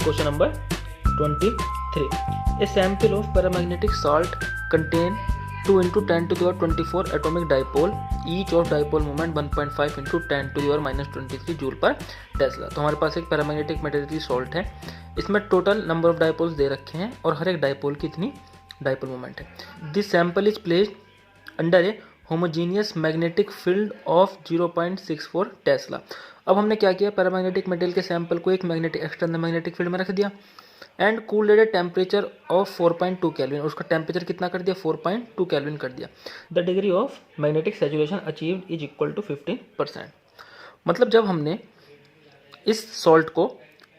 Question number 23. A sample of paramagnetic salt contain 2 into 10 to the power 24 atomic dipole, each of dipole moment 1.5 into 10 to the power minus 23 joule per Tesla. तो हमारे पास एक paramagnetic material salt है, इसमें total number of dipoles दे रखे हैं और हर एक dipole की इतनी डाइपोल मोमेंट है. This sample is placed under A homogeneous magnetic field of 0.64 Tesla. अब हमने क्या किया, पैरामैग्नेटिक मेटेरियल के सैंपल को एक मैग्नेटिक एक्सटर्नल मैग्नेटिक फील्ड में रख दिया and cooled at temperature of 4.2 kelvin. उसका टेम्परेचर कितना कर दिया, 4.2 केल्विन कर दिया. The degree of magnetic saturation achieved is equal to 15%. मतलब जब हमने इस सॉल्ट को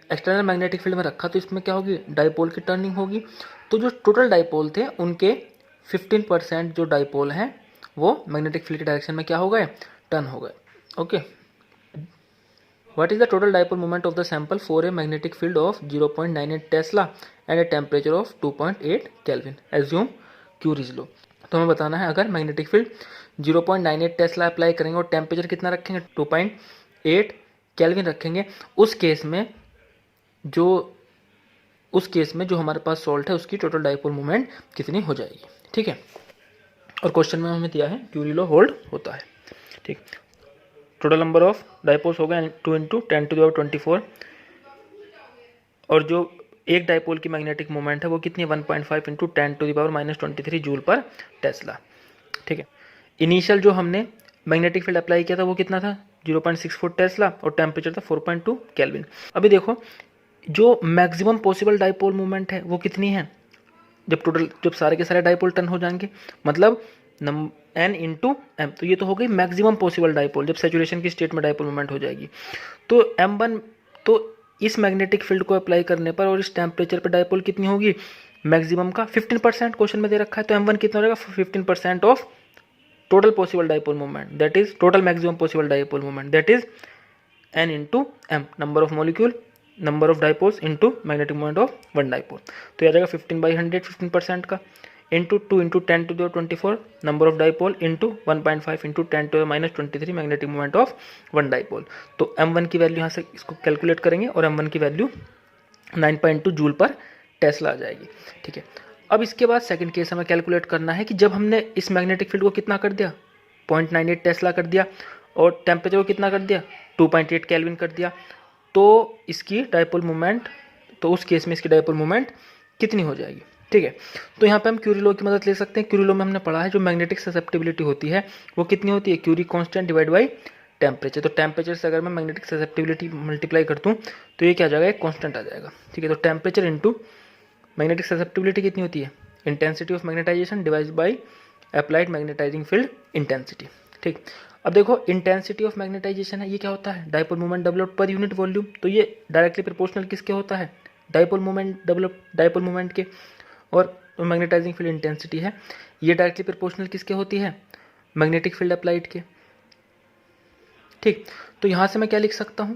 एक्सटर्नल मैग्नेटिक फील्ड में रखा तो इसमें क्या होगी, डाइपोल की टर्निंग होगी. तो जो टोटल डाइपोल थे उनके 15% जो डाइपोल हैं वो मैग्नेटिक फील्ड के डायरेक्शन में क्या हो गए, टर्न हो गए. Okay. What is the total dipole moment of the sample for a magnetic field of 0.98 Tesla and a temperature of 2.8 Kelvin? Assume Q is low. तो हमें बताना है अगर मैग्नेटिक फील्ड 0.98 टेस्ला अप्लाई करेंगे और टेम्परेचर कितना रखेंगे, 2.8 केल्विन रखेंगे, उस केस में जो हमारे पास सॉल्ट है उसकी टोटल डाइपोल मोमेंट कितनी हो जाएगी. ठीक है. और क्वेश्चन में हमें दिया है क्यूरी लॉ होल्ड होता है. ठीक. टोटल नंबर ऑफ डाइपोल्स हो गए 2 इंटू 10 टू द पावर 24 और जो एक डाइपोल की मैग्नेटिक मोमेंट है वो कितनी है, 1.5 into 10 to the power minus 23 joule per tesla. ठीक है. इनिशियल जो हमने मैग्नेटिक फील्ड अप्लाई किया था वो कितना था, 0.64 टेस्ला और टेम्परेचर था 4.2 केल्विन. अभी देखो जो मैक्सिमम पॉसिबल डाइपोल मोमेंट है वो कितनी है, जब सारे के सारे डाइपोल टर्न हो जाएंगे, मतलब n इंटू एम. तो ये तो हो गई मैक्सिमम पॉसिबल डाइपोल जब सैचुरेशन की स्टेट में डाइपोल मोमेंट हो जाएगी. तो m1 तो इस मैग्नेटिक फील्ड को अप्लाई करने पर और इस टेम्परेचर पर डाइपोल कितनी होगी, मैक्सिमम का 15% क्वेश्चन में दे रखा है. तो m1 कितना हो जाएगा, 15% of total possible dipole moment, that is total maximum possible dipole moment, that is n into M, number of molecule, number of dipoles into magnetic moment of one dipole. तो यह आ जाएगा 15/100 15% का into 2 into 10 to the 24 number of dipole into 1.5 into 10 to the minus 23 magnetic moment of one dipole. तो m1 की value यहाँ से इसको कैलकुलेट करेंगे और m1 की वैल्यू 9.2 जूल पर टेस्ला आ जाएगी. ठीक है. अब इसके बाद सेकंड केस हमें कैलकुलेट करना है कि जब हमने इस मैग्नेटिक फील्ड को कितना कर दिया, 0.98 टेस्ला कर दिया और टेम्परेचर को कितना कर दिया, 2.8 केल्विन कर दिया, तो इसकी डाइपोल मोमेंट, तो उस केस में इसकी डाइपोल मोमेंट कितनी हो जाएगी. ठीक है. तो यहाँ पे हम क्यूरी लॉ की मदद ले सकते हैं. क्यूरी लॉ में हमने पढ़ा है जो मैग्नेटिक ससेप्टिबिलिटी होती है वो कितनी होती है, Curie constant divide by temperature. तो टेम्परेचर से अगर मैं मैग्नेटिक ससेप्टिबिलिटी मल्टीप्लाई कर दूँ तो ये क्या आ जाएगा, एक कांस्टेंट आ जाएगा. ठीक है. तो टेम्परेचर इंटू मैग्नेटिक ससेप्टिबिलिटी कितनी होती है, intensity of magnetization divide by applied magnetizing field intensity. ठीक. अब देखो इंटेंसिटी ऑफ मैग्नेटाइजेशन है, ये क्या होता है, dipole moment developed per unit volume. तो ये डायरेक्टली प्रोपोर्शनल किसके होता है, डाइपोल मोमेंट के. और मैग्नेटाइजिंग फील्ड इंटेंसिटी है ये डायरेक्टली प्रोपोर्शनल किसके होती है, मैग्नेटिक फील्ड अप्लाइड के. ठीक. तो यहां से मैं क्या लिख सकता हूं,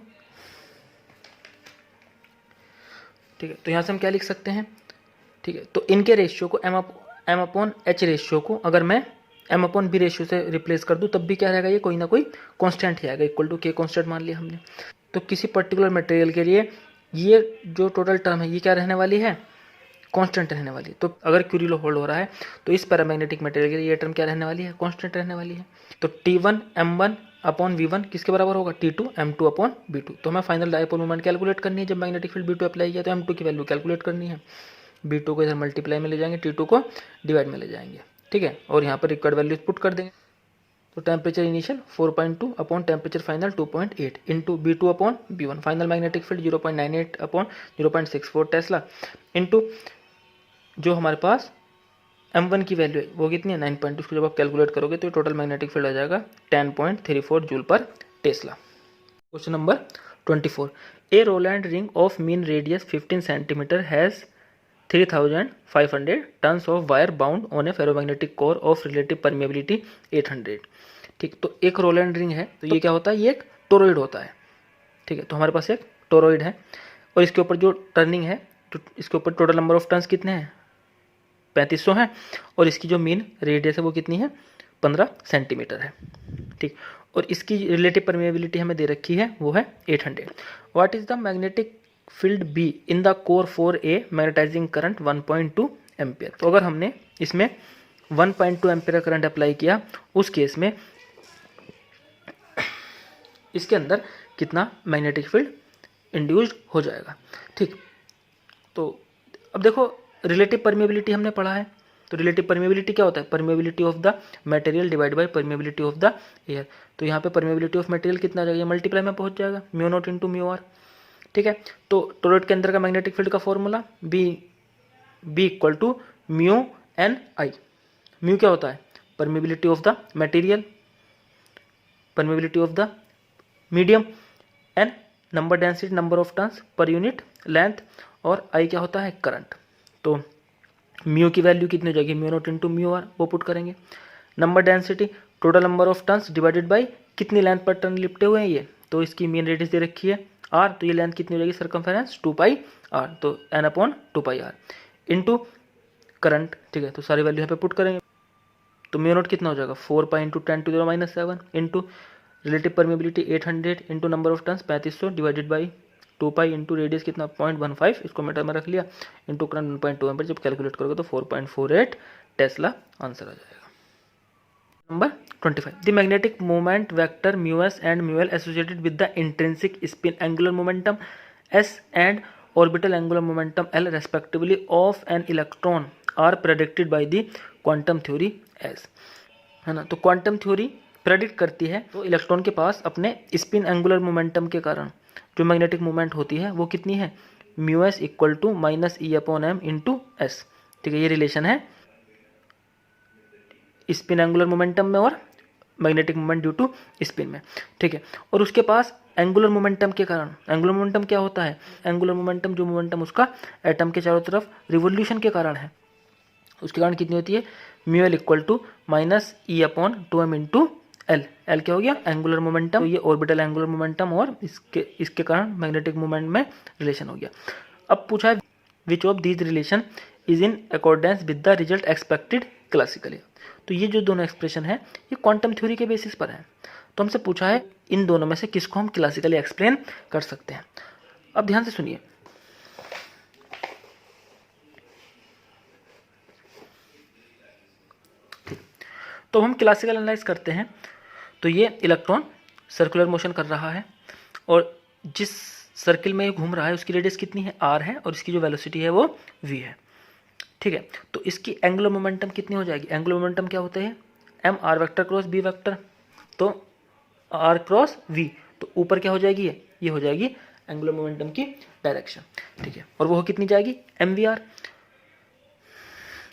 ठीक है, तो यहां से हम क्या लिख सकते हैं. ठीक है. तो इनके रेशियो को m अपॉन h रेशियो को अगर मैं m अपॉन b रेशियो से रिप्लेस कर दूं तब भी क्या रहेगा, ये कोई ना कोई कांस्टेंट ही आएगा, इक्वल टू k कांस्टेंट मान लिया हमने. तो किसी पर्टिकुलर मटेरियल के लिए ये जो टोटल टर्म है ये क्या रहने वाली है, कांस्टेंट रहने वाली है. तो अगर क्यूरी लॉ होल्ड हो रहा है तो इस पैरामैग्नेटिक मटेरियल के लिए ये टर्म क्या रहने वाली है, कांस्टेंट रहने वाली है. तो T1 m1 अपॉन v1 किसके बराबर होगा, T2 m2 अपॉन b2. तो हमें फाइनल डाइपोल मोमेंट कैलकुलेट करनी है जब मैग्नेटिक फील्ड b2 अप्लाई किया तो m2 की वैल्यू कैलकुलेट करनी है. b2 को इधर मल्टीप्लाई में ले जाएंगे, T2 को डिवाइड में ले जाएंगे. ठीक है. और यहाँ पर रिक्वायर्ड वैल्यूज पुट कर देंगे. तो temperature initial 4.2 upon temperature final 2.8 into b2 upon b1, final magnetic field 0.98 upon 0.64 Tesla into जो हमारे पास m1 की वैल्यू है वो कितनी है, 9.2. उसको जब आप कैलकुलेट करोगे तो टोटल मैग्नेटिक फील्ड आ जाएगा 10.34 joule per tesla. Question number 24. A Rowland ring of mean radius 15 centimetre has 3500 turns of wire bound on a ferromagnetic core of relative permeability 800. ठीक. तो एक रोलैंड रिंग है, तो ये क्या होता है, ये एक टोरॉइड होता है. ठीक है. तो हमारे पास एक टोरॉइड है और इसके ऊपर जो टर्निंग है, तो इसके ऊपर टोटल नंबर ऑफ टर्न्स कितने हैं, 3500 है और इसकी जो मीन रेडियस है वो कितनी है, 15 सेंटीमीटर है. ठीक. और इसकी रिलेटिव परमिएबिलिटी हमें दे रखी है वो है 800. What is the magnetic field B in the core for a magnetizing current 1.2 ampere. तो अगर हमने इसमें 1.2 एम्पियर करंट अप्लाई किया, उस केस में इसके अंदर कितना मैग्नेटिक फील्ड इंड्यूस्ड हो जाएगा। ठीक, तो अब देखो रिलेटिव परमेबिलिटी हमने पढ़ा है, तो रिलेटिव परमेबिलिटी क्या होता है? Permeability of the material divide by permeability of the air. तो यहाँ पे परमेबिलिटी ऑफ मटेरियल कितना आ जाएगा? मल्टीप्लाई में पहुंच जाएगा, mu naught into mu R. ठीक है, तो टोरॉइड के अंदर का मैग्नेटिक फील्ड का formula B equal to mu N I. Mu क्या होता है? Permeability of the material, permeability of the medium, N number density, number of turns per unit length, और आई क्या होता है? करंट। तो म्यू की वैल्यू कितनी हो जाएगी? Mu naught into mu R, वो पुट करेंगे। Number density total number of turns divided by कितनी लेंथ पर टर्न लिपटे हुए हैं ये, तो इसकी मेन रेडियस दे रखी है आर, तो ये लेंथ कितनी हो जाएगी? सर्कमफेरेंस 2 पाई आर, तो N upon 2 pi R into current. ठीक है, तो सारी वैल्यू यहाँ पे पुट करेंगे, तो म्यू नॉट कितना हो जाएगा? 4 pi into 10⁻⁻7 into relative permeability 800 into number of turns 3500 divided by 2 pi into radius कितना? 0.15, इसको मीटर में रख लिया, इंटू करंट 1.2 एम्पीयर। जब कैलकुलेट करोगे तो 4.48 टेस्ला आंसर आ जाएगा। Number 25, the magnetic moment vector mu S and mu L associated with the intrinsic spin angular momentum S and orbital angular momentum L respectively of an electron are predicted by the quantum theory S, है ना। तो quantum theory predict करती है तो electron के पास अपने spin angular momentum के कारण जो मैग्नेटिक मोमेंट होती है वो कितनी है? Mu S equal to minus E upon M into S. ठीक है, ये रिलेशन है स्पिन एंगुलर मोमेंटम में और magnetic moment due to spin में। ठीक है, और उसके पास एंगुलर मोमेंटम के कारण, एंगुलर मोमेंटम क्या होता है? एंगुलर मोमेंटम जो मोमेंटम उसका एटम के चारों तरफ रिवोल्यूशन के कारण है, उसके कारण कितनी होती है? Mu L equal to minus E upon 2m into L. L क्या हो गया? एंगुलर मोमेंटम, तो ये ऑर्बिटल एंगुलर मोमेंटम और इसके कारण मैग्नेटिक मोमेंट में रिलेशन हो गया। अब पूछा है which of these relation is in accordance with the result expected classically. तो ये जो दोनों एक्सप्रेशन है ये क्वांटम थ्योरी के बेसिस पर है, तो हमसे पूछा है इन दोनों में से किसको हम क्लासिकली एक्सप्लेन कर सकते हैं। अब ध्यान से सुनिए, तो हम क्लासिकल एनालाइज करते हैं। तो ये इलेक्ट्रॉन सर्कुलर मोशन कर रहा है और जिस सर्किल में ये घूम रहा है उसकी रेडियस कितनी है? आर है, और इसकी जो वेलोसिटी है वो वी है। ठीक है, तो इसकी एंगुलर मोमेंटम कितनी हो जाएगी? एंगुलर मोमेंटम क्या होता है? M R vector cross B vector, तो आर क्रॉस वी, तो ऊपर क्या हो जाएगी? ये हो जाएगी एंगुलर मोमेंटम की डायरेक्शन। ठीक है, और वो कितनी जाएगी? एम वी आर,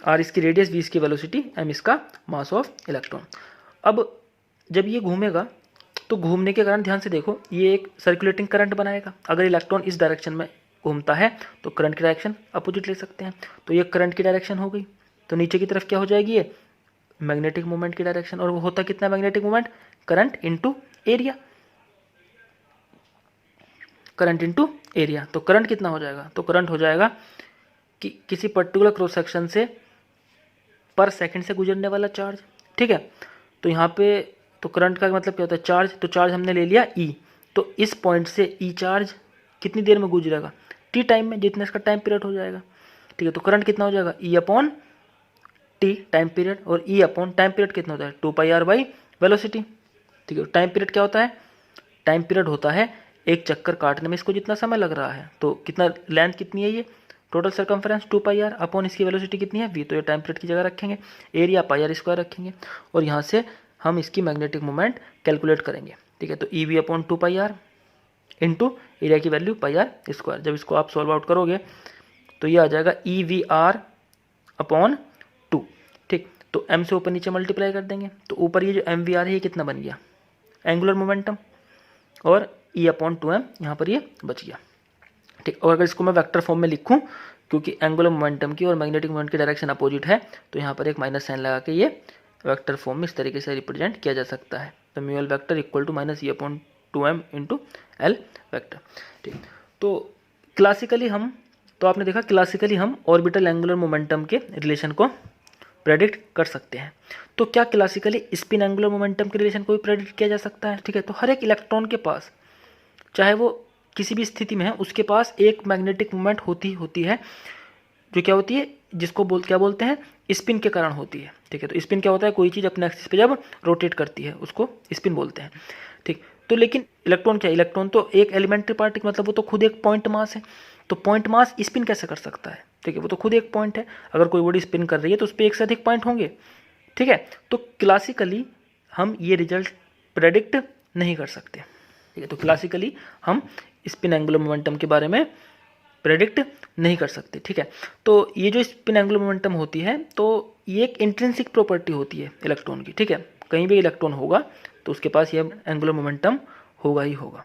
आर इसकी रेडियस, वी इसकी वेलोसिटी, एम इसका मास ऑफ इलेक्ट्रॉन। अब जब ये घूमेगा तो घूमने के कारण ध्यान से देखो ये एक सर्कुलेटिंग करंट बनाएगा। अगर इलेक्ट्रॉन इस डायरेक्शन में घूमता है तो करंट की डायरेक्शन अपोजिट ले सकते हैं, तो ये करंट की डायरेक्शन हो गई। तो नीचे की तरफ क्या हो जाएगी? ये मैग्नेटिक मोमेंट की डायरेक्शन, और वो होता कितना magnetic moment? Current into area, current into area. तो करंट कितना हो जाएगा? तो करंट हो जाएगा कि किसी पर्टिकुलर क्रॉस सेक्शन से पर सेकंड से गुजरने वाला चार्ज। ठीक है, तो यहाँ पे तो करंट का मतलब क्या होता है? चार्ज। तो चार्ज हमने ले लिया ई, तो इस पॉइंट से ई चार्ज कितनी देर में गुजरेगा? टी टाइम में, जितना इसका टाइम पीरियड हो जाएगा। ठीक है, तो करंट कितना हो जाएगा? ई अपॉन टी टाइम पीरियड, और ई अपॉन टाइम पीरियड कितना होता है? 2 पाई आर बाई वेलोसिटी। ठीक है, टाइम पीरियड क्या होता है? टाइम पीरियड होता है एक चक्कर काटने में इसको जितना समय लग रहा है, तो कितना लेंथ कितनी है? ये total circumference 2 pi R upon इसकी वेलोसिटी कितनी है? वी, तो ये टाइम पीरियड की जगह रखेंगे, एरिया पाई आर स्क्वायर रखेंगे, और यहाँ से हम इसकी मैग्नेटिक मोमेंट कैलकुलेट करेंगे। ठीक है, तो E V upon 2 pi R into area की वैल्यू पाई आर स्क्वायर। जब इसको आप सॉल्व आउट करोगे तो ये आ जाएगा ई वी आर अपॉन 2। ठीक, तो एम से ऊपर नीचे मल्टीप्लाई कर देंगे, तो ऊपर ये जो एम वी आर है ये कितना बन गया? एंगुलर मोमेंटम, और ई अपॉन 2m यहाँ पर ये बच गया। ठीक, और अगर इसको मैं वेक्टर फॉर्म में लिखूँ, क्योंकि एंगुलर मोमेंटम की और मैग्नेटिक मोमेंट की डायरेक्शन अपोजिट है, तो यहाँ पर एक माइनस साइन लगा के ये वेक्टर फॉर्म में इस तरीके से रिप्रेजेंट किया जा सकता है। तो mu L vector equal to minus E upon 2m into L vector. ठीक, तो क्लासिकली हम, तो आपने देखा क्लासिकली हम ऑर्बिटल एंगुलर मोमेंटम के रिलेशन को प्रेडिक्ट कर सकते हैं। तो क्या क्लासिकली स्पिन एंगुलर मोमेंटम के रिलेशन को भी प्रेडिक्ट किया जा सकता है? ठीक है, तो हर एक इलेक्ट्रॉन के पास, चाहे वो किसी भी स्थिति में है उसके पास एक मैग्नेटिक मोमेंट होती है जो क्या होती है, जिसको क्या बोलते हैं, स्पिन के कारण होती है। ठीक है, तो स्पिन क्या होता है, कोई चीज़ अपने एक्सिस पे जब रोटेट करती है उसको स्पिन बोलते हैं। ठीक, तो लेकिन इलेक्ट्रॉन क्या, इलेक्ट्रॉन तो एक एलिमेंट्री पार्टिकल, मतलब वो तो खुद एक पॉइंट मास है, तो पॉइंट मास स्पिन कैसे कर सकता है। ठीक है, वो तो खुद एक पॉइंट है, अगर कोई बॉडी स्पिन कर रही है तो उस पर एक से अधिक पॉइंट होंगे। ठीक है, तो क्लासिकली हम ये रिजल्ट प्रेडिक्ट नहीं कर सकते। ठीक है, तो क्लासिकली हम स्पिन एंगुलर मोमेंटम के बारे में प्रेडिक्ट नहीं कर सकते। ठीक है, तो ये जो स्पिन एंगुलर मोमेंटम होती है तो ये एक इंट्रिंसिक प्रॉपर्टी होती है इलेक्ट्रॉन की। ठीक है, कहीं भी इलेक्ट्रॉन होगा तो उसके पास ये एंगुलर मोमेंटम होगा ही होगा।